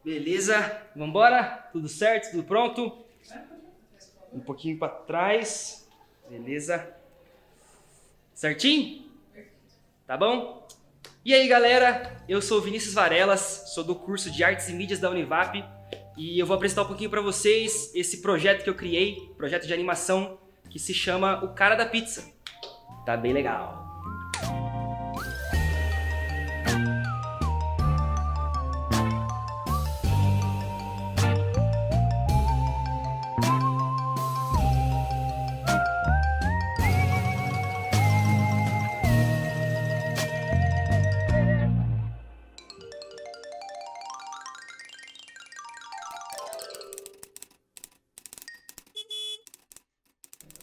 Beleza, vambora? Tudo certo? Tudo pronto? Um pouquinho para trás. Beleza. Certinho? Tá bom? E aí, galera? Eu sou o Vinícius Varelas, sou do curso de Artes e Mídias da Univap e eu vou apresentar um pouquinho para vocês esse projeto que eu criei, projeto de animação que se chama O Cara da Pizza. Tá bem legal.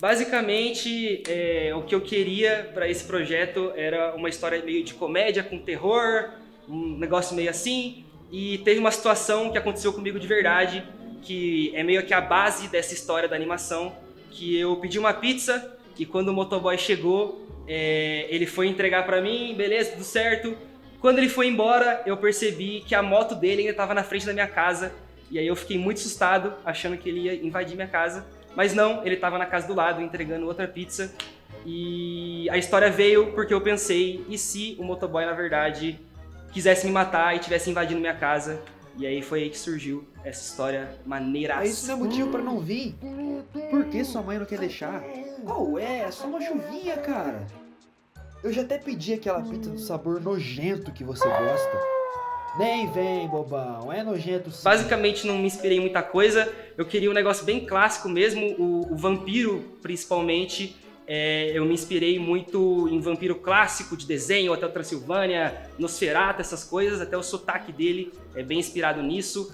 Basicamente, o que eu queria para esse projeto era uma história meio de comédia com terror, um negócio meio assim, e teve uma situação que aconteceu comigo de verdade, que é meio que a base dessa história da animação, que eu pedi uma pizza e quando o motoboy chegou, ele foi entregar para mim, beleza, tudo certo. Quando ele foi embora, eu percebi que a moto dele ainda estava na frente da minha casa, e aí eu fiquei muito assustado, achando que ele ia invadir minha casa. Mas não, ele estava na casa do lado entregando outra pizza. E a história veio porque eu pensei, e se o motoboy na verdade quisesse me matar e tivesse invadindo minha casa? E aí foi aí que surgiu essa história maneiraça. Mas isso não é motivo pra não vir? Por que sua mãe não quer deixar? Qual é? É só uma chuvinha, cara. Eu já até pedi aquela pizza do sabor nojento que você gosta. Nem vem, bobão, é nojento sim. Basicamente não me inspirei em muita coisa, eu queria um negócio bem clássico mesmo, o vampiro principalmente. Eu me inspirei muito em vampiro clássico de desenho, Hotel Transilvânia, Nosferatu, essas coisas, até o sotaque dele é bem inspirado nisso.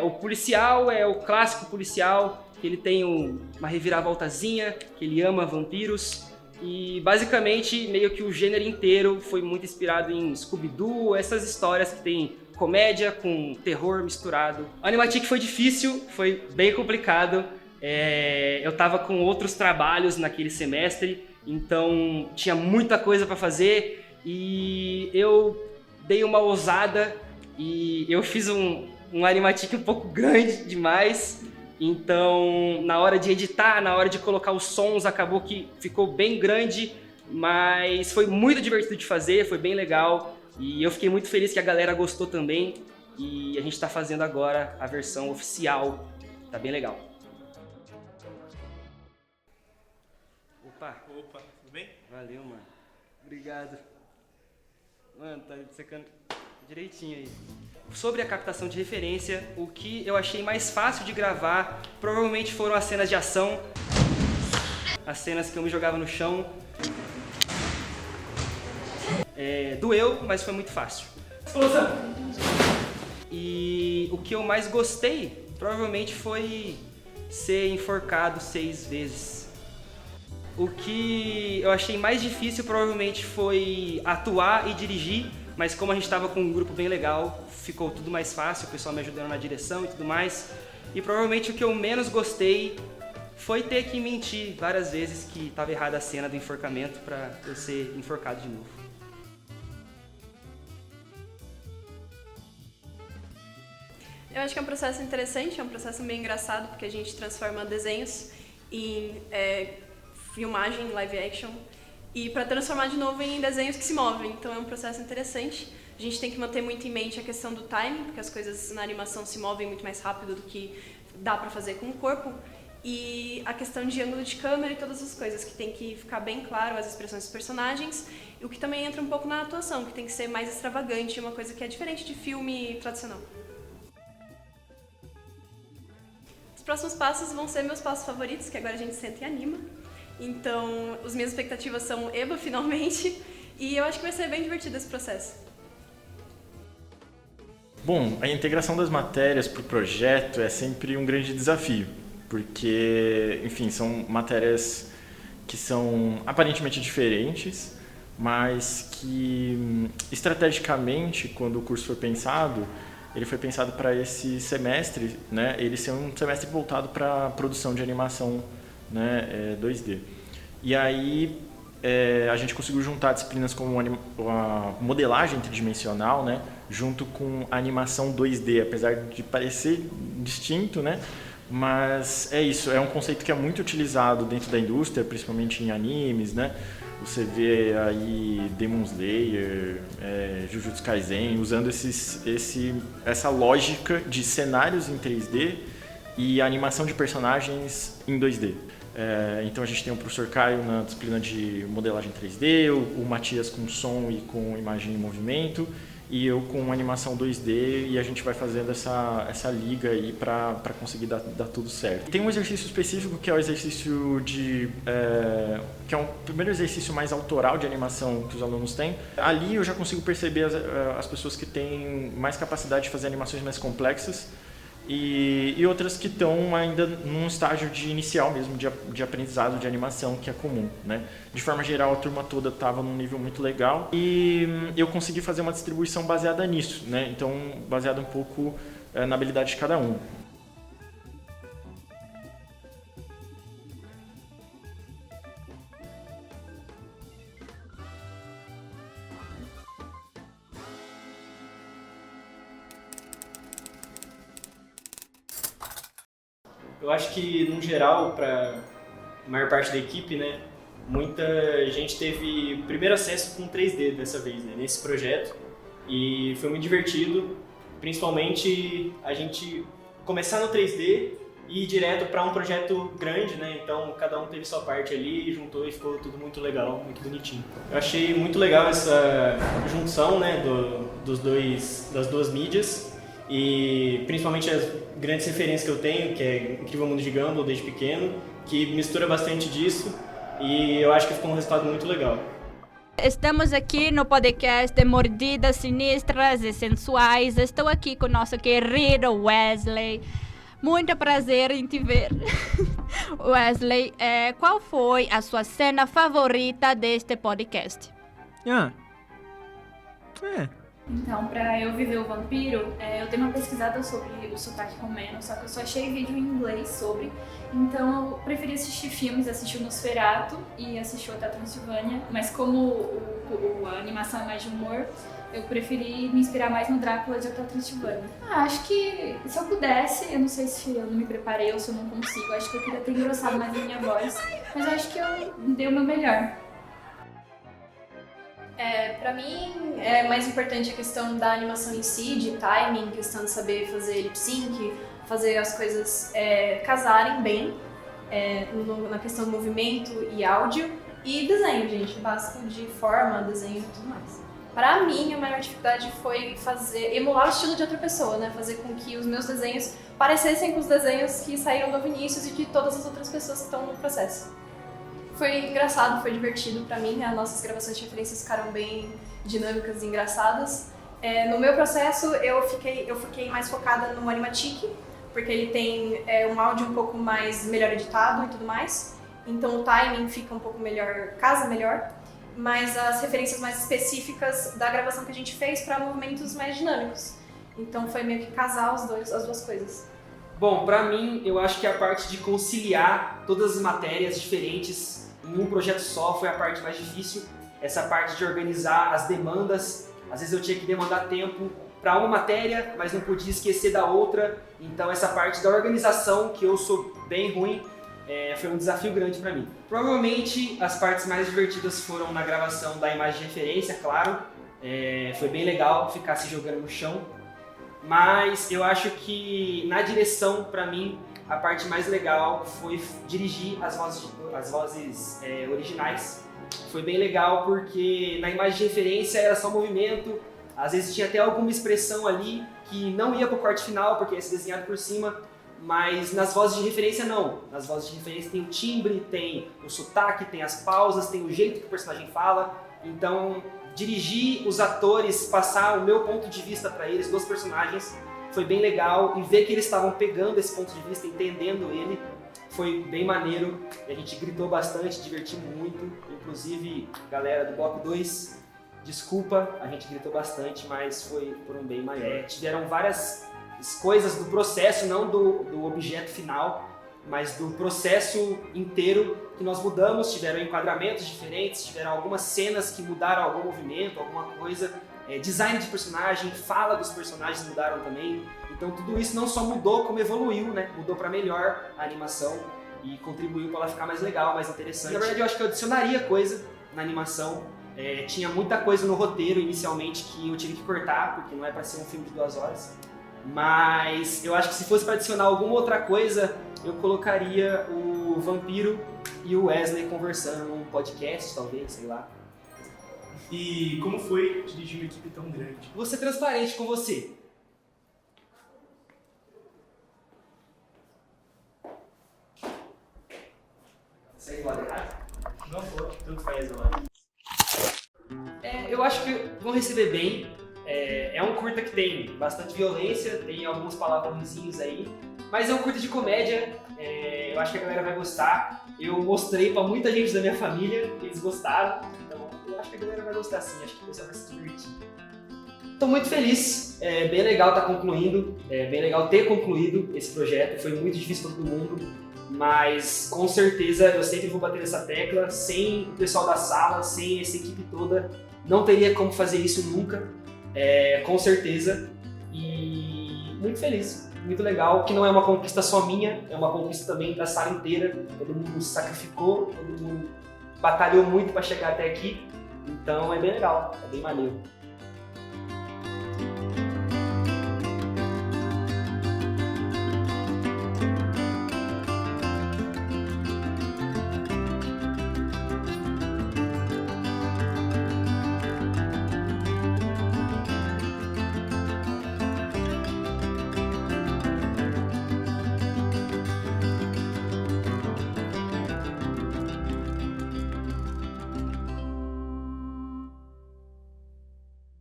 O policial é o clássico policial, que ele tem uma reviravoltazinha, que ele ama vampiros. E basicamente meio que o gênero inteiro foi muito inspirado em Scooby-Doo, essas histórias que tem comédia com terror misturado. A Animatic foi difícil, foi bem complicado. Eu tava com outros trabalhos naquele semestre, então tinha muita coisa para fazer e eu dei uma ousada e eu fiz um Animatic um pouco grande demais. Então, na hora de editar, na hora de colocar os sons, acabou que ficou bem grande, mas foi muito divertido de fazer, foi bem legal. E eu fiquei muito feliz que a galera gostou também. E a gente tá fazendo agora a versão oficial, tá bem legal. Opa, Tudo bem? valeu, mano. Obrigado. Mano, tá secando direitinho aí. Sobre a captação de referência, o que eu achei mais fácil de gravar provavelmente foram as cenas de ação, as cenas que eu me jogava no chão. Doeu, mas foi muito fácil. Explosão! E o que eu mais gostei provavelmente foi ser enforcado 6 vezes. O que eu achei mais difícil provavelmente foi atuar e dirigir, mas como a gente estava com um grupo bem legal, ficou tudo mais fácil, o pessoal me ajudando na direção e tudo mais. E provavelmente o que eu menos gostei foi ter que mentir várias vezes que estava errada a cena do enforcamento para eu ser enforcado de novo. Eu acho que é um processo interessante, é um processo meio engraçado, porque a gente transforma desenhos em filmagem, live action, e para transformar de novo em desenhos que se movem. Então é um processo interessante. A gente tem que manter muito em mente a questão do timing, porque as coisas na animação se movem muito mais rápido do que dá para fazer com o corpo. E a questão de ângulo de câmera e todas as coisas, que tem que ficar bem claro as expressões dos personagens. E o que também entra um pouco na atuação, que tem que ser mais extravagante, uma coisa que é diferente de filme tradicional. Os próximos passos vão ser meus passos favoritos, que agora a gente senta e anima. Então, as minhas expectativas são EBA, finalmente, e eu acho que vai ser bem divertido esse processo. Bom, a integração das matérias para o projeto é sempre um grande desafio, porque, enfim, são matérias que são aparentemente diferentes, mas que, estrategicamente, quando o curso foi pensado, ele foi pensado para esse semestre, né, ele ser um semestre voltado para a produção de animação, né, 2D. E aí a gente conseguiu juntar disciplinas como a modelagem tridimensional, né, junto com a animação 2D, apesar de parecer distinto, né? Mas é isso, é um conceito que é muito utilizado dentro da indústria, principalmente em animes, né? Você vê aí Demon Slayer, Jujutsu Kaisen, usando essa lógica de cenários em 3D e animação de personagens em 2D. Então a gente tem o professor Caio na disciplina de modelagem 3D, o Matias com som e com imagem em movimento, e eu com animação 2D, e a gente vai fazendo essa liga aí para conseguir dar tudo certo. Tem um exercício específico que é o exercício que é um primeiro exercício mais autoral de animação que os alunos têm. Ali eu já consigo perceber as pessoas que têm mais capacidade de fazer animações mais complexas e outras que estão ainda num estágio inicial mesmo de aprendizado de animação, que é comum, né? De forma geral, a turma toda estava num nível muito legal e eu consegui fazer uma distribuição baseada nisso, né? Então, baseada um pouco na habilidade de cada um. Eu acho que, no geral, para a maior parte da equipe, né, muita gente teve primeiro acesso com 3D dessa vez, né, nesse projeto. E foi muito divertido, principalmente a gente começar no 3D e ir direto para um projeto grande, né, então cada um teve sua parte ali, juntou e ficou tudo muito legal, muito bonitinho. Eu achei muito legal essa junção, né, das duas mídias. E principalmente as grandes referências que eu tenho, que é Incrível Mundo de Gumball desde pequeno, que mistura bastante disso e eu acho que ficou um resultado muito legal. Estamos aqui no podcast de Mordidas Sinistras e Sensuais. Estou aqui com o nosso querido Wesley. Muito prazer em te ver. Wesley, qual foi a sua cena favorita deste podcast? Então, pra eu viver o vampiro, eu dei uma pesquisada sobre o sotaque romeno, só que eu só achei vídeo em inglês sobre. Então eu preferi assistir filmes, assistir o Nosferatu e assistir o Hotel Transilvânia. Mas como a animação é mais de humor, eu preferi me inspirar mais no Drácula de Hotel Transilvânia. Acho que se eu pudesse, eu não sei se eu não me preparei ou se eu não consigo, acho que eu queria ter engrossado mais a minha voz, mas eu acho que eu dei o meu melhor. Pra mim é mais importante a questão da animação em si, de timing, questão de saber fazer lip sync, fazer as coisas casarem bem na questão do movimento e áudio, e desenho, gente, básico de forma, desenho e tudo mais. Pra mim, a maior dificuldade foi emular o estilo de outra pessoa, né? Fazer com que os meus desenhos parecessem com os desenhos que saíram do Vinícius e de todas as outras pessoas que estão no processo. Foi engraçado, foi divertido pra mim, as nossas gravações de referências ficaram bem dinâmicas e engraçadas. No meu processo, eu fiquei mais focada no Animatic, porque ele tem um áudio um pouco melhor editado e tudo mais, então o timing fica um pouco melhor, casa melhor, mas as referências mais específicas da gravação que a gente fez para movimentos mais dinâmicos. Então foi meio que casar as duas coisas. Bom, pra mim, eu acho que a parte de conciliar todas as matérias diferentes em um projeto só foi a parte mais difícil. Essa parte de organizar as demandas. Às vezes eu tinha que demandar tempo para uma matéria, mas não podia esquecer da outra. Então essa parte da organização, que eu sou bem ruim, foi um desafio grande para mim. Provavelmente as partes mais divertidas foram na gravação da imagem de referência, claro. Foi bem legal ficar se jogando no chão. Mas eu acho que na direção, para mim, a parte mais legal foi dirigir as vozes originais. Foi bem legal porque na imagem de referência era só movimento, às vezes tinha até alguma expressão ali que não ia pro corte final porque ia ser desenhado por cima, mas nas vozes de referência não. Nas vozes de referência tem o timbre, tem o sotaque, tem as pausas, tem o jeito que o personagem fala. Então, dirigir os atores, passar o meu ponto de vista para eles, dos personagens, foi bem legal, e ver que eles estavam pegando esse ponto de vista, entendendo ele, foi bem maneiro. A gente gritou bastante, divertimos muito, inclusive, galera do Bloco 2, desculpa, a gente gritou bastante, mas foram bem maior. Tiveram várias coisas do processo, não do objeto final, mas do processo inteiro que nós mudamos. Tiveram enquadramentos diferentes, tiveram algumas cenas que mudaram algum movimento, alguma coisa, design de personagem, fala dos personagens mudaram também. Então tudo isso não só mudou, como evoluiu, né? Mudou para melhor a animação e contribuiu para ela ficar mais legal, mais interessante. Na verdade, eu acho que eu adicionaria coisa na animação. Tinha muita coisa no roteiro inicialmente que eu tive que cortar, porque não é para ser um filme de 2 horas. Mas eu acho que se fosse para adicionar alguma outra coisa, eu colocaria o Vampiro e o Wesley conversando num podcast, talvez, sei lá. E como foi dirigir uma equipe tão grande? Vou ser transparente com você. Sei lá, errado? Não foi, tanto faz agora. Eu acho que vão receber bem. É um curta que tem bastante violência, tem alguns palavrõezinhos aí, mas é um curta de comédia. Eu acho que a galera vai gostar. Eu mostrei pra muita gente da minha família, eles gostaram, então eu acho que a galera vai gostar sim, acho que o pessoal vai se divertir. Estou muito feliz, é bem legal estar concluindo, é bem legal ter concluído esse projeto, foi muito difícil para todo mundo, mas com certeza eu sempre vou bater nessa tecla, sem o pessoal da sala, sem essa equipe toda, não teria como fazer isso nunca, com certeza, e muito feliz. Muito legal, que não é uma conquista só minha, é uma conquista também da sala inteira. Todo mundo se sacrificou, todo mundo batalhou muito para chegar até aqui. Então é bem legal, é bem maneiro.